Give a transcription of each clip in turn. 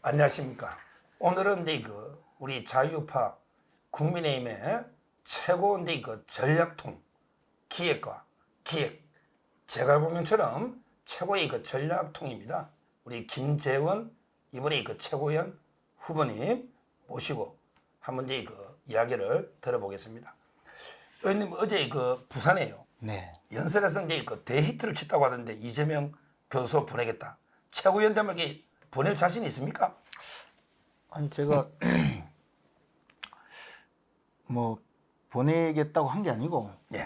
안녕하십니까. 오늘은 우리 자유파 국민의힘의 최고 전략통 기획과 기획, 제가 보면처럼 최고의 전략통입니다. 우리 김재원 이번에 최고위원 후보님 모시고 한번 이야기를 들어보겠습니다. 의원님 어제 부산에요. 네. 연설에서 대히트를 쳤다고 하던데 이재명 교수 보내겠다. 최고위원 되면 보낼 자신 있습니까? 아니 제가 뭐 보내겠다고 한 게 아니고 예.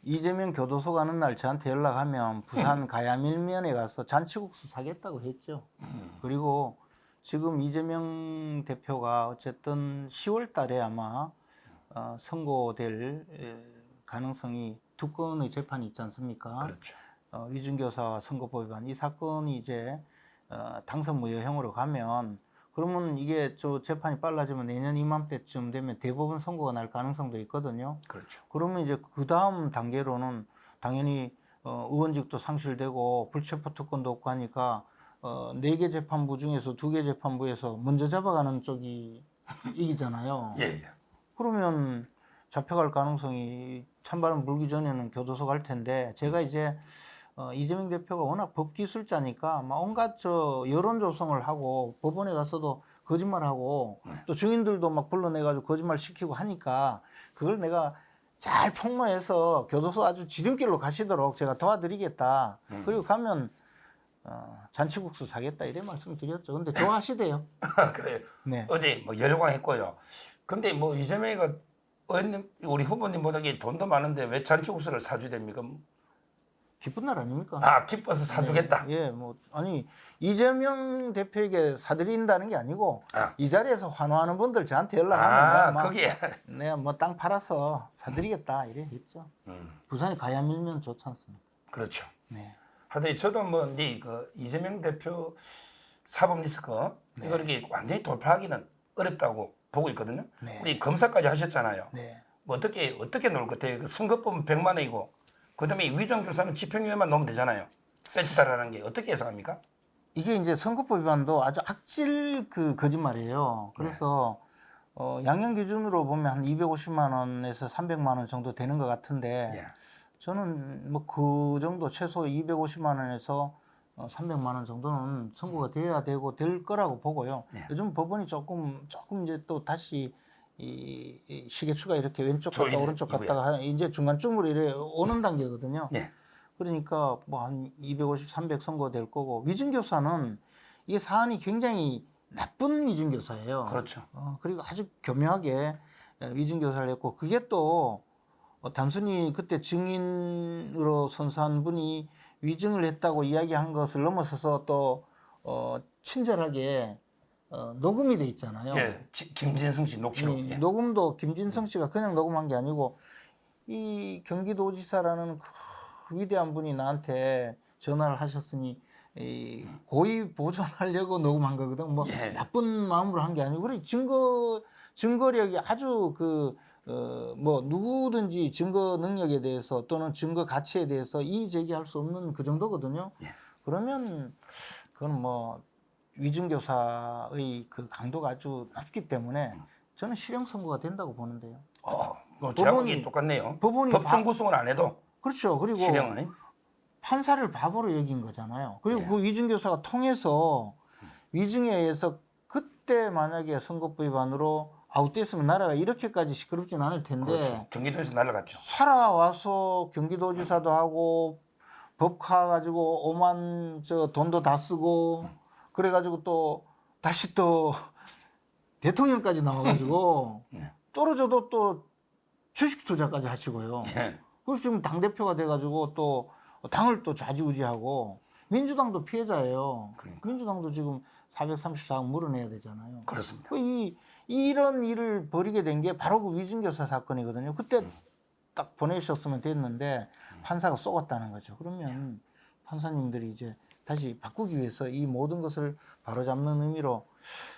이재명 교도소 가는 날 저한테 연락하면 부산 가야밀면에 가서 잔치국수 사겠다고 했죠. 그리고 지금 이재명 대표가 어쨌든 10월 달에 아마 선고될 가능성이 두 건의 재판이 있지 않습니까? 그렇죠. 위증교사 선거법 위반 이 사건이 이제 당선 무효형으로 가면 그러면 이게 저 재판이 빨라지면 내년 이맘때쯤 되면 대법원 선고가 날 가능성도 있거든요. 그렇죠. 그러면 이제 그 다음 단계로는 당연히 의원직도 상실되고 불체포 특권도 없고 하니까 4개 재판부 중에서 2개 재판부에서 먼저 잡아가는 쪽이 이기잖아요. 예, 예. 그러면 잡혀갈 가능성이 찬바람 불기 전에는 교도소 갈 텐데 제가 이제 이재명 대표가 워낙 법기술자니까 막 온갖 여론 조성을 하고 법원에 가서도 거짓말하고 또 증인들도 막 불러내가지고 거짓말 시키고 하니까 그걸 내가 잘 폭로해서 교도소 아주 지름길로 가시도록 제가 도와드리겠다. 그리고 가면 잔치국수 사겠다 이래 말씀드렸죠. 근데 좋아하시대요. 그래요. 네. 어제 열광했고요. 근데 이재명이가 의원님, 우리 후보님보다 돈도 많은데 왜 잔치국수를 사주야 됩니까? 기쁜 날 아닙니까? 아, 기뻐서 사주겠다. 예, 뭐 아니 이재명 대표에게 사드린다는 게 아니고 이 자리에서 환호하는 분들 저한테 연락하면 거기에. 내가 뭐 땅 팔아서 사드리겠다 이래 했죠. 부산에 가야 밀면 좋지 않습니까? 그렇죠. 네. 하여튼 저도 이재명 대표 사법 리스크 이거 이렇게 완전히 돌파하기는 어렵다고 보고 있거든요. 네. 우리 검사까지 하셨잖아요. 네. 뭐 어떻게 놓을 것 같아요? 선거법은 100만 원이고 그다음에 위정교사는 집행유예만 놓으면 되잖아요. 빼치다라는 게 어떻게 예상합니까? 이게 이제 선거법 위반도 아주 악질 거짓말이에요. 그래서 양형 기준으로 보면 한 250만 원에서 300만 원 정도 되는 것 같은데 예. 저는 뭐 그 정도 최소 250만 원에서 300만 원 정도는 선고가 돼야 되고 될 거라고 보고요. 예. 요즘 법원이 조금 이제 또 다시 이 시계추가 이렇게 왼쪽 갔다 조이네, 오른쪽 이후에. 갔다가 이제 중간쯤으로 이래 오는 단계거든요. 예. 그러니까 뭐 한 250, 300 선고될 거고 위증교사는 이게 사안이 굉장히 나쁜 위증교사예요. 그렇죠. 그리고 아주 교묘하게 위증교사를 했고 그게 또 단순히 그때 증인으로 선서한 분이 위증을 했다고 이야기한 것을 넘어서서 또 친절하게 녹음이 돼 있잖아요. 예. 김진승 씨 녹취록. 이 예. 녹음도 김진성 씨가 그냥 녹음한 게 아니고 이 경기도지사라는 그 위대한 분이 나한테 전화를 하셨으니 이 고의 보존하려고 녹음한 거거든. 뭐 예. 나쁜 마음으로 한 게 아니고 그래 증거력이 아주 뭐 누구든지 증거 능력에 대해서 또는 증거 가치에 대해서 이의 제기할 수 없는 그 정도거든요. 예. 그러면 그건 뭐 위증교사의 그 강도가 아주 높기 때문에 저는 실형 선고가 된다고 보는데요. 제가 보기엔 똑같네요. 법원이 법정 구속은 안 해도 그렇죠. 그리고 실형은 판사를 바보로 여긴 거잖아요. 그리고 예. 그 위증교사가 통해서 위증에 의해서 그때 만약에 선거법 위반으로 아웃됐으면 나라가 이렇게까지 시끄럽진 않을 텐데 그렇죠. 경기도에서 날아갔죠. 살아와서 경기도지사도 하고 법카 가지고 오만 돈도 다 쓰고 그래가지고 또 다시 또 대통령까지 나와가지고 네. 떨어져도 또 주식 투자까지 하시고요. 예. 그래서 지금 당대표가 돼가지고 또 당을 또 좌지우지하고 민주당도 피해자예요. 그러니까. 민주당도 지금 434억 물어내야 되잖아요. 그렇습니다. 이런 일을 벌이게 된 게 바로 그 위증교사 사건이거든요. 그때 딱 보내셨으면 됐는데 판사가 쏘았다는 거죠. 그러면 판사님들이 이제 다시 바꾸기 위해서 이 모든 것을 바로잡는 의미로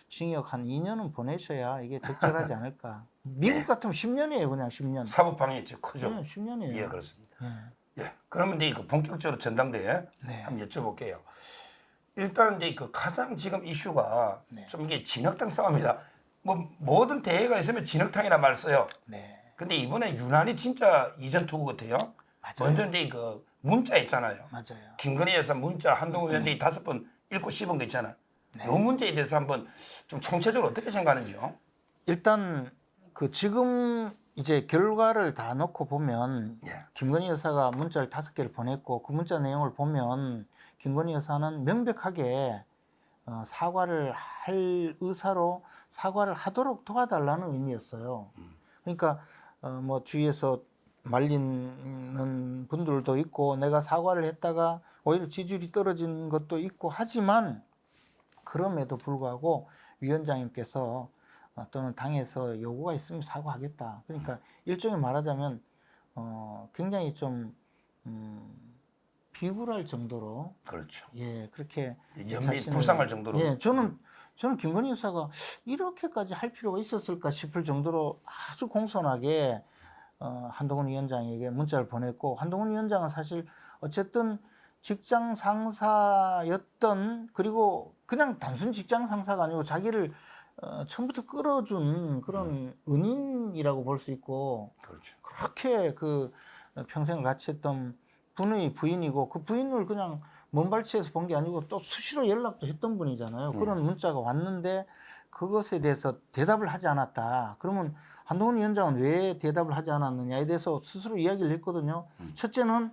징역 한 2년은 보내셔야 이게 적절하지 않을까. 미국 같으면 10년이에요, 그냥 10년. 사법방해 크죠. 네, 10년이에요. 예, 그렇습니다. 네. 예. 그러면 본격적으로 전당대회 네. 한번 여쭤볼게요. 일단 이제 그 가장 지금 이슈가 네. 좀 이게 진흙탕 싸움이다. 뭐 모든 대회가 있으면 진흙탕이라 말 써요. 네. 근데 이번에 유난히 진짜 이전 투구 같아요. 맞아요. 먼저 이제 그 문자 있잖아요. 맞아요. 김건희 여사 문자 한동훈 위원장이 5번 읽고 씹은 거 있잖아요. 네. 이 문제에 대해서 한번 좀 총체적으로 어떻게 생각하는지요? 일단 그 지금 이제 결과를 다 놓고 보면 예. 김건희 여사가 문자를 5개를 보냈고 그 문자 내용을 보면 김건희 여사는 명백하게 사과를 할 의사로 사과를 하도록 도와달라는 의미였어요. 그러니까 뭐 주위에서 말리는 분들도 있고 내가 사과를 했다가 오히려 지지율이 떨어진 것도 있고 하지만 그럼에도 불구하고 위원장님께서 또는 당에서 요구가 있으면 사과하겠다. 그러니까 일종의 말하자면 굉장히 좀 비굴할 정도로 그렇죠. 예 그렇게 연민 자신을- 불쌍할 정도로. 예 저는 김건희 여사가 이렇게까지 할 필요가 있었을까 싶을 정도로 아주 공손하게 한동훈 위원장에게 문자를 보냈고 한동훈 위원장은 사실 어쨌든 직장 상사였던 그리고 그냥 단순 직장 상사가 아니고 자기를 처음부터 끌어준 그런 은인이라고 볼 수 있고 그렇죠. 그렇게 그 평생을 같이 했던 분의 부인이고 그 부인을 그냥 먼발치에서 본 게 아니고 또 수시로 연락도 했던 분이잖아요. 그런 문자가 왔는데 그것에 대해서 대답을 하지 않았다. 그러면 한동훈 위원장은 왜 대답을 하지 않았느냐에 대해서 스스로 이야기를 했거든요. 첫째는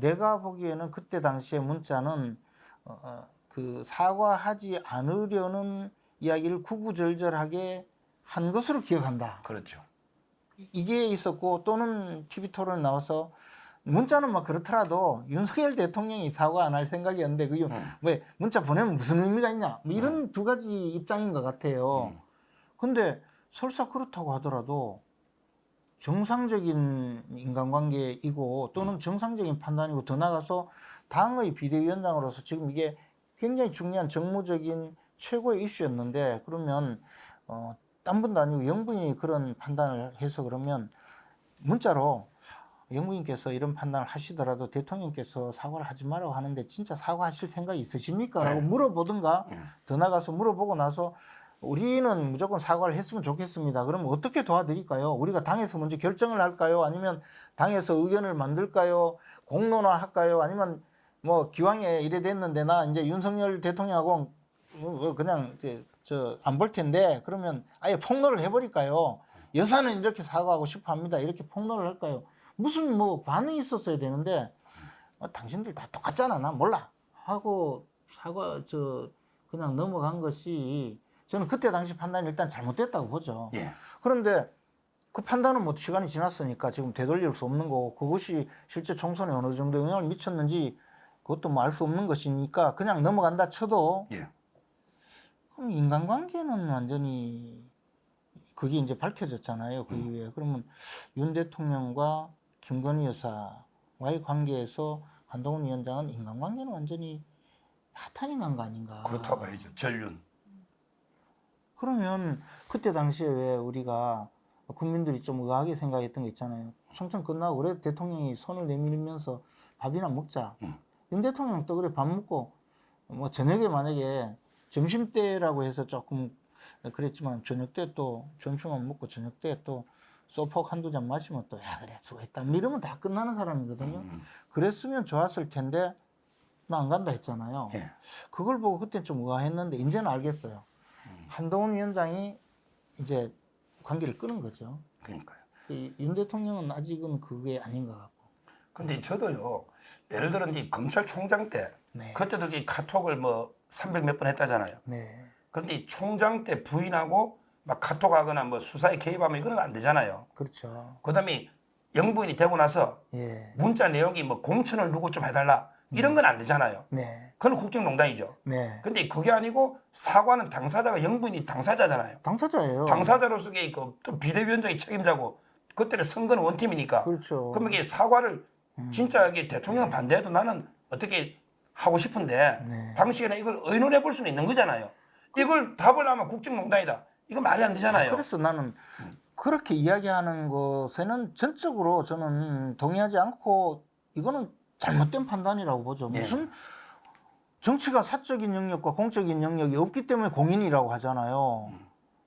내가 보기에는 그때 당시에 문자는 그 사과하지 않으려는 이야기를 구구절절하게 한 것으로 기억한다. 그렇죠. 이게 있었고 또는 TV 토론에 나와서 문자는 뭐 그렇더라도 윤석열 대통령이 사과 안 할 생각이었는데 그게 왜 문자 보내면 무슨 의미가 있냐 뭐 이런 두 가지 입장인 것 같아요. 근데 설사 그렇다고 하더라도 정상적인 인간관계이고 또는 정상적인 판단이고 더 나아가서 당의 비대위원장으로서 지금 이게 굉장히 중요한 정무적인 최고의 이슈였는데 그러면 딴 분도 아니고 영부인이 그런 판단을 해서 그러면 문자로 영부인께서 이런 판단을 하시더라도 대통령께서 사과를 하지 말라고 하는데 진짜 사과하실 생각이 있으십니까? 라고 물어보든가 더 나가서 물어보고 나서 우리는 무조건 사과를 했으면 좋겠습니다. 그러면 어떻게 도와드릴까요? 우리가 당에서 먼저 결정을 할까요? 아니면 당에서 의견을 만들까요? 공론화할까요? 아니면 뭐 기왕에 이래 됐는데 나 이제 윤석열 대통령하고 그냥 안 볼 텐데 그러면 아예 폭로를 해버릴까요? 여사는 이렇게 사과하고 싶어 합니다. 이렇게 폭로를 할까요? 무슨 뭐 반응이 있었어야 되는데 당신들 다 똑같잖아. 나 몰라 하고 그냥 넘어간 것이 저는 그때 당시 판단이 일단 잘못됐다고 보죠. 예. 그런데 그 판단은 뭐 시간이 지났으니까 지금 되돌릴 수 없는 거고 그것이 실제 총선에 어느 정도 영향을 미쳤는지 그것도 뭐 알 수 없는 것이니까 그냥 넘어간다 쳐도 예. 그럼 인간관계는 완전히 그게 이제 밝혀졌잖아요. 그 이후에 그러면 윤 대통령과 김건희 여사와의 관계에서 한동훈 위원장은 인간관계는 완전히 파탄이 난 거 아닌가. 그렇다고 봐야죠. 전륜. 그러면 그때 당시에 왜 우리가 국민들이 좀 의아하게 생각했던 게 있잖아요. 총선 끝나고 그래 대통령이 손을 내밀면서 밥이나 먹자. 윤 대통령 또 그래 밥 먹고 뭐 저녁에 만약에 점심때라고 해서 조금 그랬지만 저녁 때 또 점심만 먹고 저녁 때 또 소폭 한두 잔 마시면 또 야 그래 수고했다 이러면 다 끝나는 사람이거든요. 그랬으면 좋았을 텐데 나 안 간다 했잖아요. 예. 그걸 보고 그때 좀 의아했는데 이제는 알겠어요. 한동훈 위원장이 이제 관계를 끊은 거죠. 그러니까요. 윤 대통령은 아직은 그게 아닌 것 같고. 근데 저도요. 예를 들어 이제 검찰총장 때 네. 그때도 이 카톡을 뭐 300 몇 번 했다잖아요. 네. 그런데 이 총장 때 부인하고 막 카톡하거나 뭐 수사에 개입하면 이거는 안 되잖아요. 그렇죠. 그다음에 영부인이 되고 나서 예. 문자 내용이 뭐 공천을 누구 좀 해달라 이런 건 안 되잖아요. 네. 그건 국정농단이죠. 네. 근데 그게 아니고 사과는 당사자가 영부인이 당사자잖아요. 당사자예요. 당사자로서 또 비대위원장이 책임자고 그때는 선거는 원팀이니까. 그렇죠. 그러면 이게 사과를 진짜 이게 대통령 반대해도 나는 어떻게 하고 싶은데 네. 방식이나 이걸 의논해 볼 수는 있는 거잖아요. 이걸 답을 하면 국정농단이다. 이거 말이 안 되잖아요. 그래서 나는 그렇게 이야기하는 것에는 전적으로 저는 동의하지 않고 이거는 잘못된 판단이라고 보죠. 예. 무슨 정치가 사적인 영역과 공적인 영역이 없기 때문에 공인이라고 하잖아요.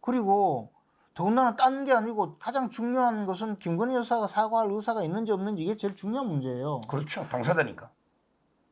그리고 더군다나 딴 게 아니고 가장 중요한 것은 김건희 여사가 사과할 의사가 있는지 없는지 이게 제일 중요한 문제예요. 그렇죠. 당사자니까.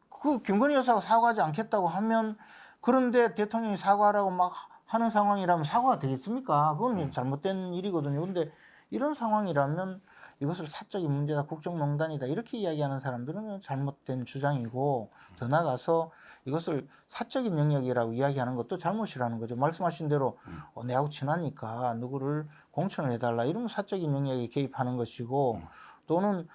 그 김건희 여사가 사과하지 않겠다고 하면 그런데 대통령이 사과하라고 막 하는 상황이라면 사과가 되겠습니까? 그건 잘못된 일이거든요. 근데 이런 상황이라면 이것을 사적인 문제다, 국정농단이다 이렇게 이야기하는 사람들은 잘못된 주장이고 더 나아가서 이것을 사적인 영역이라고 이야기하는 것도 잘못이라는 거죠. 말씀하신 대로 내하고 친하니까 누구를 공천을 해달라 이러면 사적인 영역에 개입하는 것이고 또는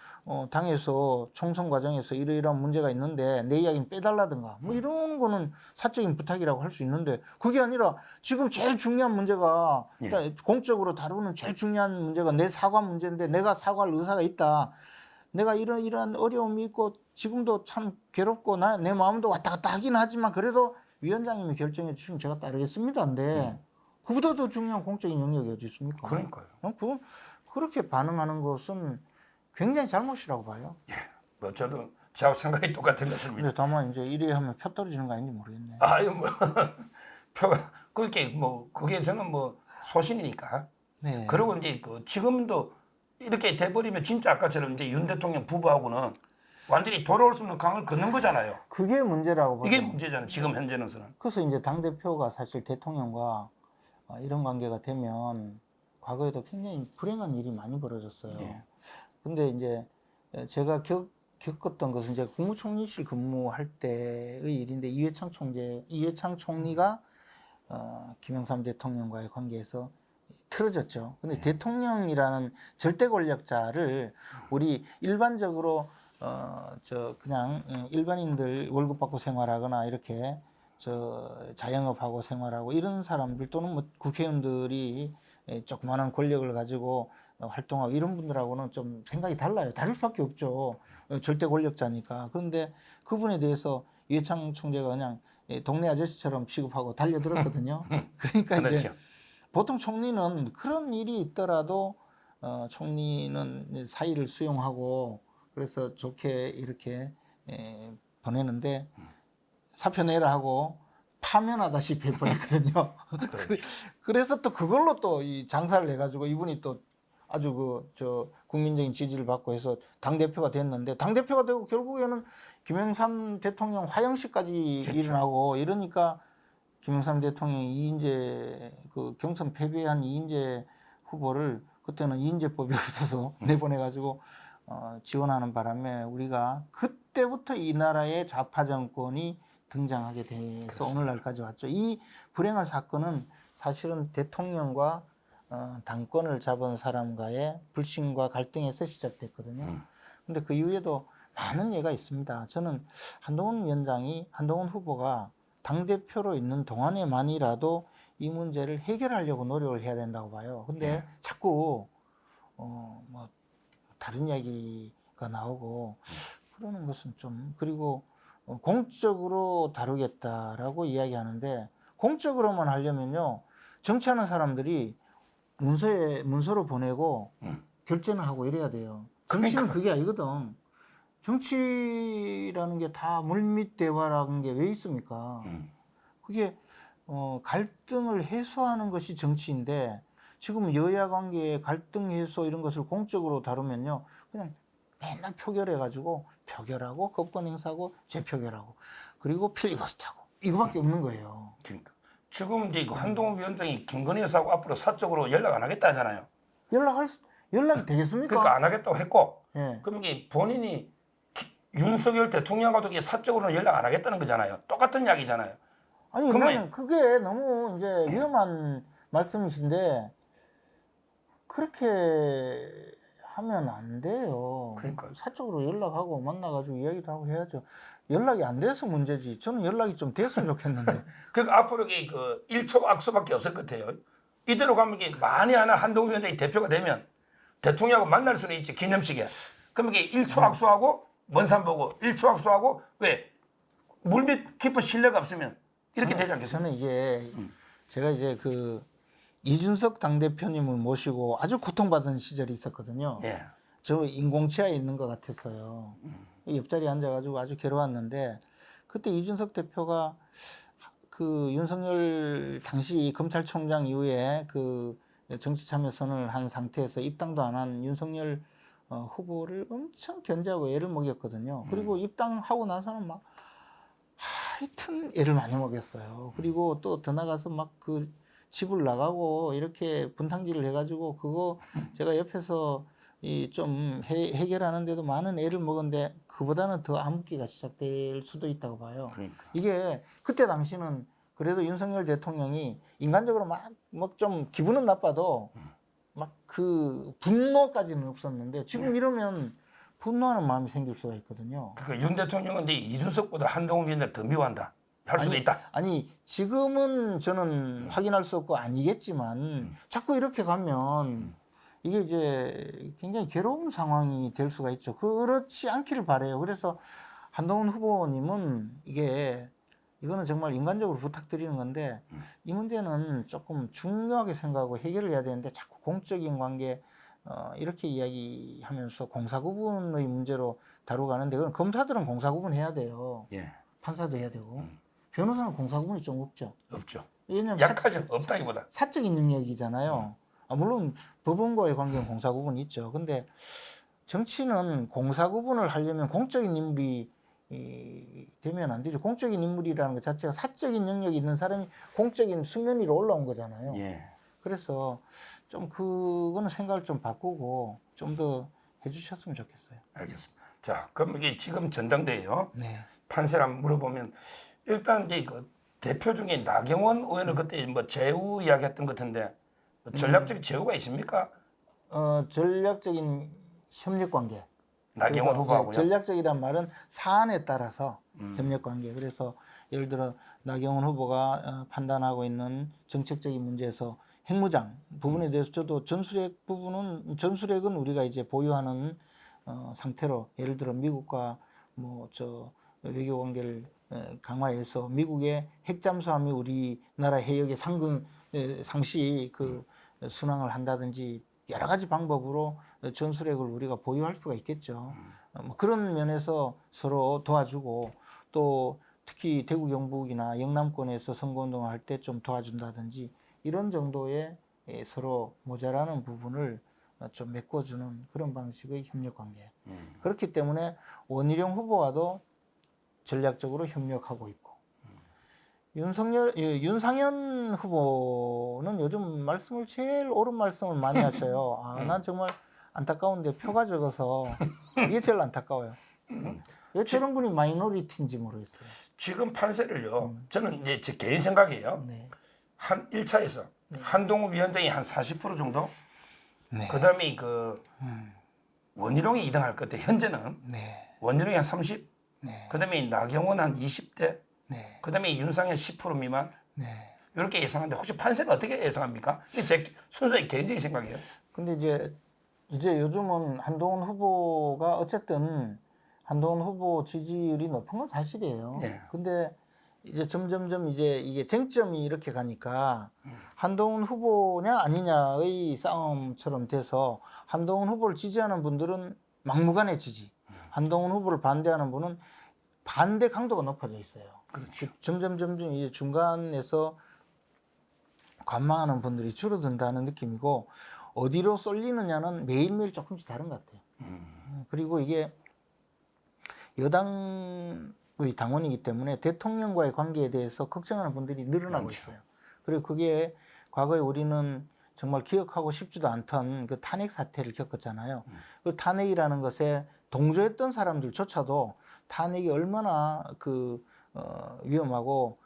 당에서 총선 과정에서 이러이러한 문제가 있는데 내 이야기는 빼달라든가 뭐 이런 거는 사적인 부탁이라고 할 수 있는데 그게 아니라 지금 제일 중요한 문제가 예. 공적으로 다루는 제일 중요한 문제가 내 사과 문제인데 내가 사과할 의사가 있다. 내가 이러한 어려움이 있고 지금도 참 괴롭고 내 마음도 왔다 갔다 하긴 하지만 그래도 위원장님이 결정해 주시면 제가 따르겠습니다. 근데 그보다 더 중요한 공적인 영역이 어디 있습니까? 그러니까요. 그건 그렇게 반응하는 것은 굉장히 잘못이라고 봐요. 뭐 저도 저하고 생각이 똑같은 것입니다. 근데 다만 이제 이래 하면 표 떨어지는 거 아닌지 모르겠네. 아유 뭐 표가 그렇게 뭐 그게 저는 뭐 소신이니까. 네. 그리고 이제 그 지금도 이렇게 돼버리면 진짜 아까처럼 이제 윤 대통령 부부하고는 완전히 돌아올 수 없는 강을 걷는 거잖아요. 그게 문제라고 봐요. 이게 문제잖아요. 지금 현재는서는. 그래서 이제 당 대표가 사실 대통령과 이런 관계가 되면 과거에도 굉장히 불행한 일이 많이 벌어졌어요. 예. 근데 이제 제가 겪었던 것은 이제 국무총리실 근무할 때의 일인데 이회창 총리가 김영삼 대통령과의 관계에서 틀어졌죠. 근데 대통령이라는 절대 권력자를 우리 일반적으로 그냥 일반인들 월급 받고 생활하거나 이렇게 자영업하고 생활하고 이런 사람들 또는 뭐 국회의원들이 조그마한 권력을 가지고 활동하고 이런 분들하고는 좀 생각이 달라요. 다를 수밖에 없죠. 절대 권력자니까. 그런데 그분에 대해서 이회창 총재가 그냥 동네 아저씨처럼 취급하고 달려들었거든요. 그러니까 이제 그렇죠. 보통 총리는 그런 일이 있더라도 총리는 사의를 수용하고 그래서 좋게 이렇게 보내는데 사표 내라 하고 파면하다시피 해버렸거든요. 그래서 또 그걸로 또 이 장사를 해가지고 이분이 또 아주 국민적인 지지를 받고 해서 당대표가 됐는데 당대표가 되고 결국에는 김영삼 대통령 화형식까지 그렇죠. 일어나고 이러니까 김영삼 대통령이 이인재 경선 패배한 이인재 후보를 그때는 이인재법이 없어서 내보내가지고 지원하는 바람에 우리가 그때부터 이 나라의 좌파 정권이 등장하게 돼서 그렇습니다. 오늘날까지 왔죠. 이 불행한 사건은 사실은 대통령과 당권을 잡은 사람과의 불신과 갈등에서 시작됐거든요. 근데 그 이후에도 많은 예가 있습니다. 저는 한동훈 후보가 당대표로 있는 동안에만이라도 이 문제를 해결하려고 노력을 해야 된다고 봐요. 근데 자꾸 뭐 다른 이야기가 나오고 그러는 것은 좀 그리고 공적으로 다루겠다라고 이야기하는데 공적으로만 하려면요 정치하는 사람들이 문서로 보내고 결제는 하고 이래야 돼요. 정치는 그게 아니거든. 정치라는 게 다 물밑 대화라는 게 왜 있습니까? 그게 갈등을 해소하는 것이 정치인데 지금 여야 관계의 갈등 해소 이런 것을 공적으로 다루면요 그냥 맨날 표결해가지고 표결하고 법권 행사하고 재표결하고 그리고 필리버스터하고 이거밖에 없는 거예요. 그러니까 지금 이제 한동훈 위원장이 김건희 여사하고 앞으로 사적으로 연락 안 하겠다 하잖아요. 연락이 되겠습니까? 그러니까 안 하겠다고 했고, 예. 그럼 이게 본인이 윤석열 대통령과도 이게 사적으로는 연락 안 하겠다는 거잖아요. 똑같은 이야기잖아요. 아니 나는 그게 너무 이제 위험한 말씀이신데 그렇게 하면 안 돼요. 그러니까요. 사적으로 연락하고 만나가지고 이야기도 하고 해야죠. 연락이 안 돼서 문제지. 저는 연락이 좀 됐으면 좋겠는데. 그러니까 앞으로 그 일촉악소밖에 없을 것 같아요. 이대로 가면 이게 만에 하나 한동훈 위원장이 대표가 되면 대통령하고 만날 수는 있지 기념식에. 그러면 이게 일촉악소하고 먼 산 보고 일촉악소하고 왜 물밑 깊은 신뢰가 없으면 이렇게 되지 않겠습니까? 저는 이게 제가 이제 이준석 당대표님을 모시고 아주 고통받은 시절이 있었거든요. 예. 저 인공치하에 있는 것 같았어요. 옆자리에 앉아가지고 아주 괴로웠는데 그때 이준석 대표가 그 윤석열 당시 검찰총장 이후에 그 정치 참여 선언을 한 상태에서 입당도 안 한 윤석열 후보를 엄청 견제하고 애를 먹였거든요. 그리고 입당하고 나서는 막 하여튼 애를 많이 먹였어요. 그리고 또 더 나가서 막 그 집을 나가고 이렇게 분탕질을 해가지고 그거 제가 옆에서 이 좀 해결하는데도 많은 애를 먹었는데 그보다는 더 암흑기가 시작될 수도 있다고 봐요. 그러니까. 이게 그때 당시는 그래도 윤석열 대통령이 인간적으로 막 좀 기분은 나빠도 막 그 분노까지는 없었는데 지금 이러면 분노하는 마음이 생길 수가 있거든요. 그러니까 윤 대통령은 이제 이준석보다 한동훈 위원장을 더 미워한다. 할 수도 있다. 아니 지금은 저는 확인할 수 없고 아니겠지만 자꾸 이렇게 가면 이게 이제 굉장히 괴로운 상황이 될 수가 있죠. 그렇지 않기를 바라요. 그래서 한동훈 후보님은 이거는 정말 인간적으로 부탁드리는 건데 이 문제는 조금 중요하게 생각하고 해결을 해야 되는데 자꾸 공적인 관계 이렇게 이야기하면서 공사구분의 문제로 다루가는데 그건 검사들은 공사구분 해야 돼요. 예. 판사도 해야 되고 변호사는 공사구분이 좀 없죠. 없죠. 왜냐하면 약하죠. 없다기보다. 사적인 능력이잖아요. 물론 법원과의 관계는 공사구분이 있죠. 근데 정치는 공사구분을 하려면 공적인 인물이 되면 안 되죠. 공적인 인물이라는 것 자체가 사적인 영역이 있는 사람이 공적인 수면 위로 올라온 거잖아요. 예. 그래서 좀 그거는 생각을 좀 바꾸고 좀 더 해주셨으면 좋겠어요. 알겠습니다. 자, 그럼 이게 지금 전당대회요. 네. 판세를 한번 물어보면 일단 이제 그 대표 중에 나경원 의원은 그때 뭐 제후 이야기했던 것 같은데 전략적인 제후가 있습니까? 전략적인 협력 관계. 나경원 후보하고요. 전략적이란 말은 사안에 따라서 협력 관계. 그래서 예를 들어 나경원 후보가 판단하고 있는 정책적인 문제에서 핵무장 부분에 대해서 저도 전술핵은 우리가 이제 보유하는 상태로 예를 들어 미국과 외교 관계를 강화해서 미국의 핵 잠수함이 우리나라 해역에 상시 그 순항을 한다든지 여러 가지 방법으로 전술핵을 우리가 보유할 수가 있겠죠. 그런 면에서 서로 도와주고 또 특히 대구 경북이나 영남권에서 선거운동을 할 때 좀 도와준다든지 이런 정도의 서로 모자라는 부분을 좀 메꿔주는 그런 방식의 협력관계. 그렇기 때문에 원희룡 후보와도 전략적으로 협력하고 있고 윤상현 후보는 요즘 말씀을 제일 옳은 말씀을 많이 하셔요. 난 정말 안타까운데 표가 적어서 이게 제일 안타까워요. 왜 저런 분이 마이너리티인지 모르겠어요. 지금 판세를요. 저는 이제 제 개인 생각이에요. 네. 한 1차에서 한동훈 위원장이 한 40% 정도. 네. 그다음에 원희룡이 2등 할 것 같아. 현재는 네. 원희룡이 한 30. 네. 그다음에 나경원 한 20대. 네. 그다음에 윤상현 10% 미만. 네. 이렇게 예상하는데 혹시 판세는 어떻게 예상합니까? 이게 제 순수의 개인적인 생각이에요. 근데 이제 요즘은 한동훈 후보가 어쨌든 한동훈 후보 지지율이 높은 건 사실이에요. 네. 근데 이제 점점점 이제 이게 쟁점이 이렇게 가니까 한동훈 후보냐 아니냐의 싸움처럼 돼서 한동훈 후보를 지지하는 분들은 막무가내 지지, 한동훈 후보를 반대하는 분은 반대 강도가 높아져 있어요. 그렇죠. 점점 이제 중간에서 관망하는 분들이 줄어든다는 느낌이고 어디로 쏠리느냐는 매일매일 조금씩 다른 것 같아요. 그리고 이게 여당의 당원이기 때문에 대통령과의 관계에 대해서 걱정하는 분들이 늘어나고 많죠. 있어요. 그리고 그게 과거에 우리는 정말 기억하고 싶지도 않던 그 탄핵 사태를 겪었잖아요. 그 탄핵이라는 것에 동조했던 사람들조차도 탄핵이 얼마나 위험하고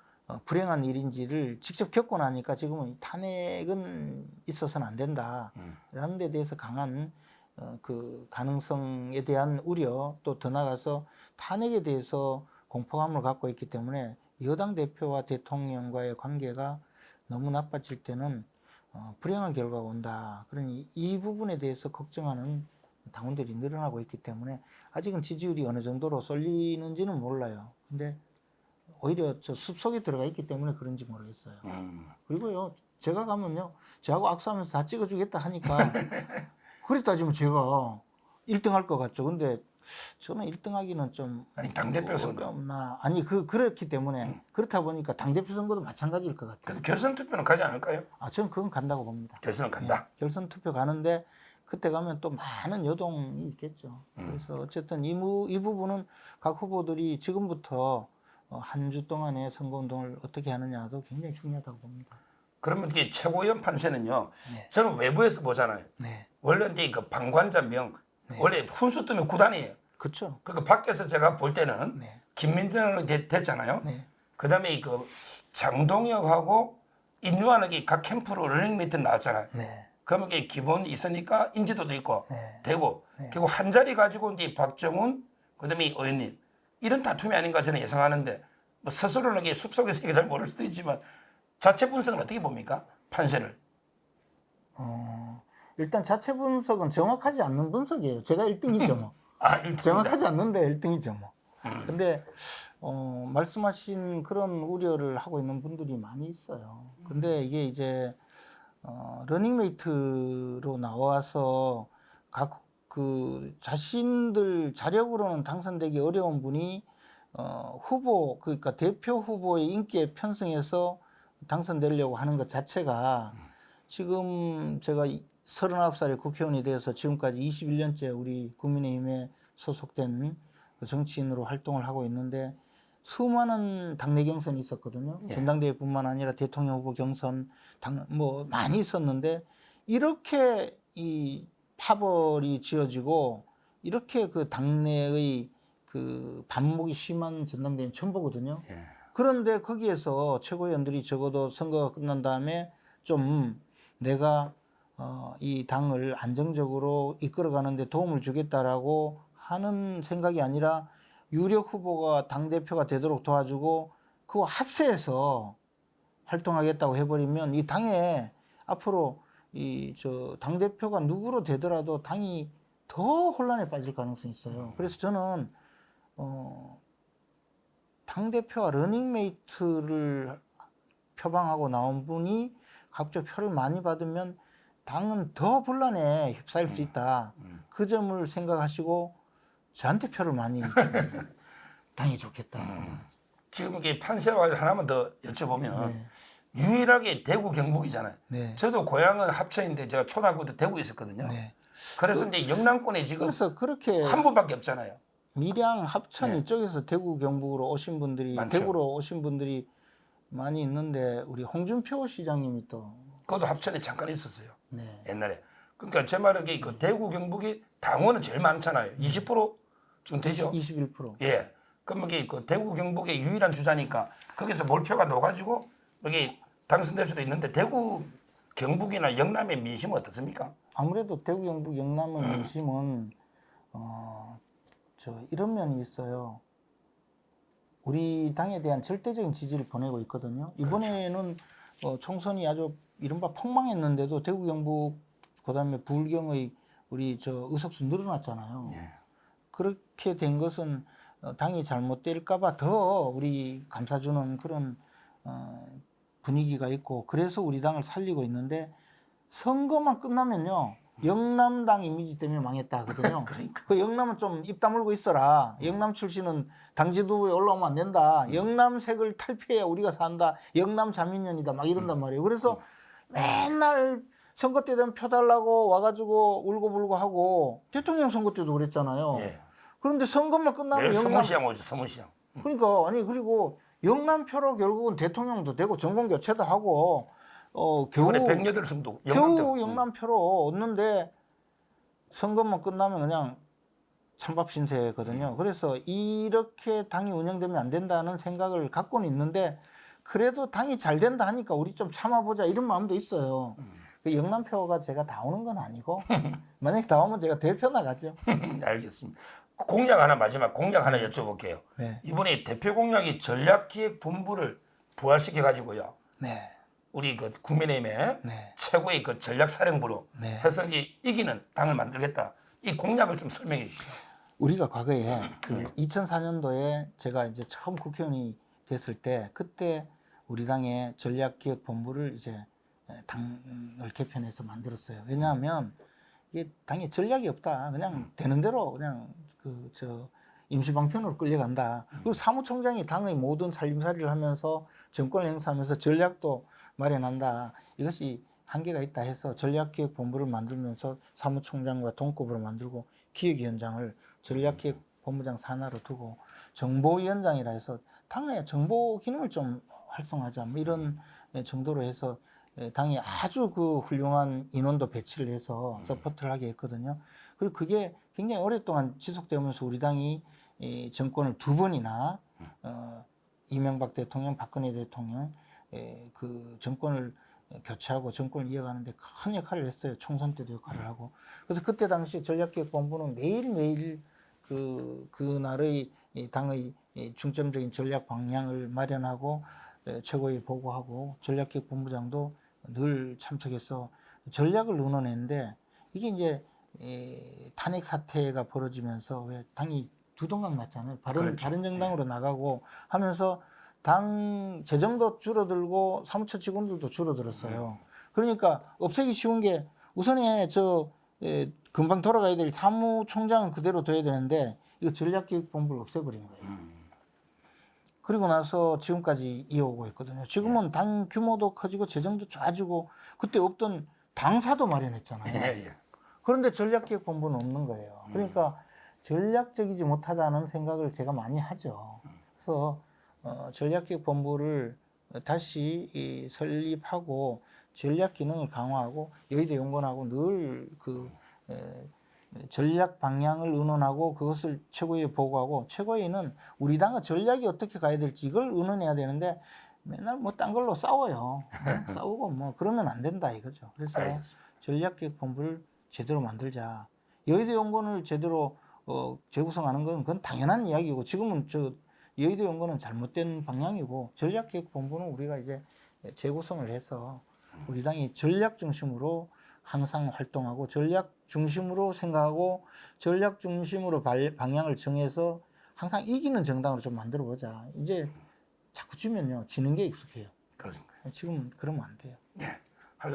불행한 일인지를 직접 겪고 나니까 지금은 탄핵은 있어서는 안 된다라는 데 대해서 강한 그 가능성에 대한 우려 또 더 나가서 탄핵에 대해서 공포감을 갖고 있기 때문에 여당 대표와 대통령과의 관계가 너무 나빠질 때는 불행한 결과가 온다. 그러니 이 부분에 대해서 걱정하는 당원들이 늘어나고 있기 때문에 아직은 지지율이 어느 정도로 쏠리는지는 몰라요. 근데 오히려 저 숲속에 들어가 있기 때문에 그런지 모르겠어요. 그리고요, 제가 가면요, 저하고 악수하면서 다 찍어주겠다 하니까 그랬 따지면 제가 1등 할 것 같죠. 근데 저는 1등하기는 좀 아니 당대표 선거. 어렵나. 아니 그렇기 때문에 그렇다 보니까 당대표 선거도 마찬가지일 것 같아요. 그래도 결선 투표는 가지 않을까요? 저는 그건 간다고 봅니다. 결선은 간다. 결선 투표 가는데 그때 가면 또 많은 요동이 있겠죠. 그래서 어쨌든 이 부분은 각 후보들이 지금부터 한 주 동안의 선거운동을 어떻게 하느냐도 굉장히 중요하다고 봅니다. 그러면 이게 최고위원 판세는요. 네. 저는 외부에서 보잖아요. 네, 원래 이제 그 방관자 명 원래 훈수 뜨면 구단이에요. 그렇죠. 그러니까 밖에서 제가 볼 때는 네. 김민정이 됐잖아요. 네, 그다음에 그 장동혁하고 인류한에게 각 캠프로 러닝메이트 나왔잖아요. 네, 그러면 이게 기본 있으니까 인지도도 있고 네. 되고 네. 그리고 한 자리 가지고 이제 박정훈 그다음에 이 의원님 이런 다툼이 아닌가 저는 예상하는데 뭐 스스로는 이게 숲속에서 이게 잘 모를 수도 있지만 자체 분석은 어떻게 봅니까? 판세를. 일단 자체 분석은 정확하지 않는 분석이에요. 제가 1등이죠 뭐. 일등이다. 정확하지 않는데 1등이죠 뭐. 근데 말씀하신 그런 우려를 하고 있는 분들이 많이 있어요. 근데 이게 이제 러닝메이트로 나와서 각 그 자신들 자력으로는 당선되기 어려운 분이 후보 그러니까 대표 후보의 인기에 편승해서 당선되려고 하는 것 자체가 지금 제가 39살의 국회의원이 되어서 지금까지 21년째 우리 국민의힘에 소속된 정치인으로 활동을 하고 있는데 수많은 당내 경선이 있었거든요. 예. 전당대회뿐만 아니라 대통령 후보 경선 뭐 많이 있었는데 이렇게 이 파벌이 지어지고 이렇게 그 당내의 그 반목이 심한 전당대회는 처음 보거든요. 예. 그런데 거기에서 최고위원들이 적어도 선거가 끝난 다음에 좀 내가 이 당을 안정적으로 이끌어가는 데 도움을 주겠다라고 하는 생각이 아니라 유력 후보가 당대표가 되도록 도와주고 그거 합세해서 활동하겠다고 해버리면 이 당에 앞으로 당대표가 누구로 되더라도 당이 더 혼란에 빠질 가능성이 있어요. 그래서 저는 당대표와 러닝메이트를 표방하고 나온 분이 각종 표를 많이 받으면 당은 더 분란에 휩싸일 수 있다. 그 점을 생각하시고 저한테 표를 많이 주면 당이 좋겠다. 지금 이게 판세와 하나만 더 여쭤보면 네. 유일하게 대구 경북이잖아요. 네. 저도 고향은 합천인데 제가 초등학교 때 대구에 있었거든요. 네. 그래서 이제 영남권에 지금 그래서 그렇게 한 분밖에 없잖아요. 밀양, 합천 네. 이쪽에서 대구 경북으로 오신 분들이 많죠. 대구로 오신 분들이 많이 있는데 우리 홍준표 시장님이 또 그것도 합천에 잠깐 있었어요. 네. 옛날에. 그러니까 제 말은 그 대구 경북이 당원은 제일 많잖아요. 20% 좀 되죠. 21%. 예. 그럼 이게 그 대구 경북의 유일한 주자니까 거기서 몰표가 넣어가지고 여기 당선될 수도 있는데 대구 경북이나 영남의 민심은 어떻습니까? 아무래도 대구 경북 영남의 민심은 이런 면이 있어요. 우리 당에 대한 절대적인 지지를 보내고 있거든요. 이번에는 총선이 아주 이른바 폭망했는데도 대구 경북 그다음에 부울경의 우리 의석수 늘어났잖아요. 예. 그렇게 된 것은 당이 잘못될까봐 더 우리 감싸주는 그런 분위기가 있고 그래서 우리 당을 살리고 있는데 선거만 끝나면요. 영남당 이미지 때문에 망했다 하거든요. 그러니까. 그 영남은 좀 입 다물고 있어라. 영남 출신은 당지도에 올라오면 안 된다. 영남색을 탈피해야 우리가 산다. 영남 자민련이다. 막 이런단 말이에요. 그래서 맨날 선거 때 되면 표 달라고 와가지고 울고불고 하고 대통령 선거 때도 그랬잖아요. 예. 그런데 선거만 끝나면 내일 영남 서문시장 오죠. 서문시장. 그러니까 아니 그리고 영남표로 결국은 대통령도 되고 정권 교체도 하고 겨우 이번에 108승도 겨우 영남표로 얻는데 선거만 끝나면 그냥 찬밥 신세거든요. 그래서 이렇게 당이 운영되면 안 된다는 생각을 갖고는 있는데 그래도 당이 잘 된다 하니까 우리 좀 참아보자 이런 마음도 있어요. 그 영남표가 제가 다 오는 건 아니고 만약에 다 오면 제가 대표 나가죠. 알겠습니다. 공약 하나 마지막 공약 하나 여쭤볼게요. 네. 이번에 대표 공약이 전략기획본부를 부활시켜 가지고요. 네. 우리 그 국민의힘의 네. 최고의 그 전략사령부로 네. 해서 이제 이기는 당을 만들겠다. 이 공약을 좀 설명해 주시죠. 우리가 과거에 2004년도에 제가 이제 처음 국회의원이 됐을 때 그때 우리 당의 전략기획본부를 이제 당을 개편해서 만들었어요. 왜냐하면 이게 당연히 전략이 없다. 그냥 되는 대로 그냥 임시방편으로 끌려간다. 그리고 사무총장이 당의 모든 살림살이를 하면서 정권을 행사하면서 전략도 마련한다. 이것이 한계가 있다 해서 전략기획본부를 만들면서 사무총장과 동급으로 만들고 기획위원장을 전략기획본부장 산하로 두고 정보위원장이라 해서 당의 정보 기능을 좀 활성화하자 뭐 이런 정도로 해서 당이 아주 그 훌륭한 인원도 배치를 해서 서포트를 하게 했거든요. 그리고 그게 굉장히 오랫동안 지속되면서 우리 당이 이 정권을 두 번이나 이명박 대통령, 박근혜 대통령 그 정권을 교체하고 정권을 이어가는데 큰 역할을 했어요. 총선 때도 역할을 하고. 그래서 그때 당시 전략기획본부는 매일매일 그날의 당의 중점적인 전략 방향을 마련하고 최고위 보고하고 전략기획본부장도 늘 참석해서 전략을 의논했는데 이게 이제 탄핵 사태가 벌어지면서 왜 당이 두동강 났잖아요. 그렇죠. 다른 정당으로 나가고 하면서 당 재정도 줄어들고 사무처 직원들도 줄어들었어요. 그러니까 없애기 쉬운 게 우선에 금방 돌아가야 될 사무총장은 그대로 둬야 되는데 이거 전략기획본부를 없애버린 거예요. 그리고 나서 지금까지 이어오고 있거든요. 지금은 당 규모도 커지고 재정도 좋아지고 그때 없던 당사도 마련했잖아요. 그런데 전략기획본부는 없는 거예요. 그러니까 전략적이지 못하다는 생각을 제가 많이 하죠. 그래서 전략기획본부를 다시 설립하고 전략 기능을 강화하고 여의도 연구원하고 늘 전략 방향을 의논하고 그것을 최고위에 보고하고 최고위는 우리 당의 전략이 어떻게 가야 될지 이걸 의논해야 되는데 맨날 뭐 딴 걸로 싸워요. 싸우고 뭐 그러면 안 된다 이거죠. 그래서 전략기획본부를 제대로 만들자. 여의도 연구원을 제대로 재구성하는 건 그건 당연한 이야기고 지금은 여의도 연구원은 잘못된 방향이고 전략기획본부는 우리가 이제 재구성을 해서 우리 당이 전략 중심으로 항상 활동하고 전략 중심으로 생각하고 전략 중심으로 방향을 정해서 항상 이기는 정당으로 좀 만들어 보자. 이제 자꾸 지면요 지는 게 익숙해요. 그렇습니다. 지금 그러면 안 돼요. 예.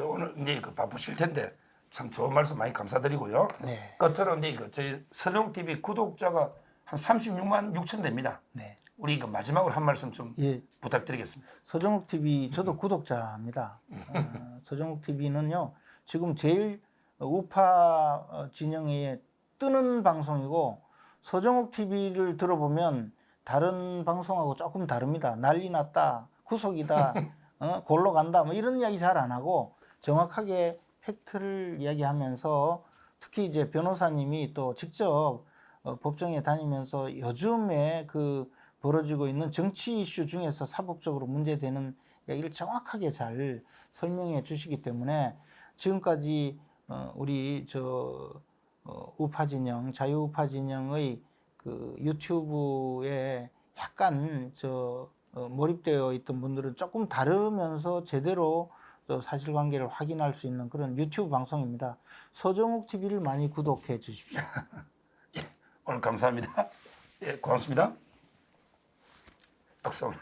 오늘 이제 바쁘실 텐데 참 좋은 말씀 많이 감사드리고요. 네. 끝으로 이제 저희 서종 TV 구독자가 한 36만 6천 됩니다. 네. 우리 마지막으로 한 말씀 좀 예. 부탁드리겠습니다. 서정욱 TV 저도 구독자입니다. 서정욱 TV는요 지금 제일 우파 진영에 뜨는 방송이고 서정욱 TV를 들어보면 다른 방송하고 조금 다릅니다. 난리 났다, 구속이다, 골로 간다 뭐 이런 이야기 잘 안 하고 정확하게 팩트를 이야기하면서 특히 이제 변호사님이 또 직접 법정에 다니면서 요즘에 벌어지고 있는 정치 이슈 중에서 사법적으로 문제되는 이야기를 정확하게 잘 설명해 주시기 때문에 지금까지 우리 우파 진영, 자유우파 진영의 유튜브에 약간 몰입되어 있던 분들은 조금 다르면서 제대로 또 사실관계를 확인할 수 있는 그런 유튜브 방송입니다. 서정욱 TV를 많이 구독해 주십시오. 예, 오늘 감사합니다. 예, 고맙습니다. 박수.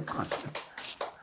고맙습니다.